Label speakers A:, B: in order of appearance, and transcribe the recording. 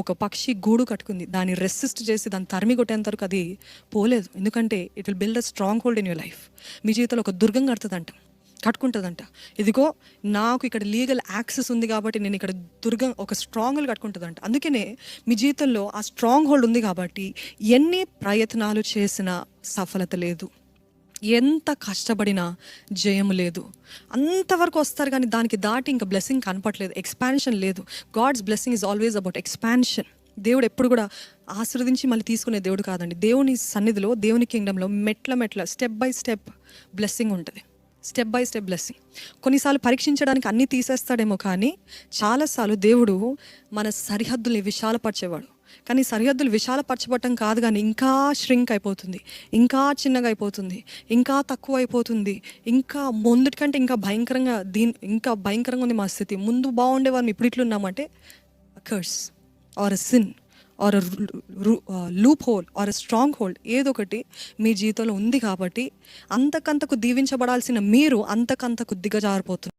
A: ఒక పక్షి గూడు కట్టుకుంది, దాన్ని రెసిస్ట్ చేసి దాన్ని తరిమి కొట్టేంత వరకు అది పోలేదు. ఎందుకంటే it will build a strong hold in your life. మీ జీవితంలో ఒక దుర్గం కట్టుకుంటుందంట. ఇదిగో నాకు ఇక్కడ లీగల్ యాక్సెస్ ఉంది కాబట్టి నేను ఇక్కడ దుర్గం ఒక స్ట్రాంగ్ హోల్డ్ కట్టుకుంటుందంట. అందుకనే మీ జీవితంలో ఆ స్ట్రాంగ్ హోల్డ్ ఉంది కాబట్టి ఎన్ని ప్రయత్నాలు చేసినా సఫలత లేదు, ఎంత కష్టపడినా జయము లేదు. అంతవరకు వస్తారు కానీ దానికి దాటి ఇంకా బ్లెస్సింగ్ కనపట్లేదు, ఎక్స్పాన్షన్ లేదు. God's blessing is always about expansion. దేవుడు ఎప్పుడు కూడా ఆశీర్వదించి మళ్ళీ తీసుకునే దేవుడు కాదండి. దేవుని సన్నిధిలో, దేవుని కింగ్డంలో మెట్ల స్టెప్ బై స్టెప్ బ్లెస్సింగ్ ఉంటుంది. Step by step blessing. కొన్నిసార్లు పరీక్షించడానికి అన్నీ తీసేస్తాడేమో, కానీ చాలాసార్లు దేవుడు మన సరిహద్దుల్ని విశాలపరిచేవాడు. కానీ సరిహద్దులు విశాలపరచబడటం కాదు, కానీ ఇంకా ష్రింక్ అయిపోతుంది, ఇంకా చిన్నగా అయిపోతుంది, ఇంకా తక్కువ అయిపోతుంది, ఇంకా ముందుటి కంటే ఇంకా భయంకరంగా ఉంది మా స్థితి. ముందు బాగుండేవాళ్ళం, ఇప్పుడు ఇట్లున్నామంటే curse or a sin or loop hole or strong hold ఏదో ఒకటి మీ జీవితంలో ఉంది. కాబట్టి అంతకంతకు దీవించబడాల్సిన మీరు అంతకంతకు దిగజారిపోతున్నారు.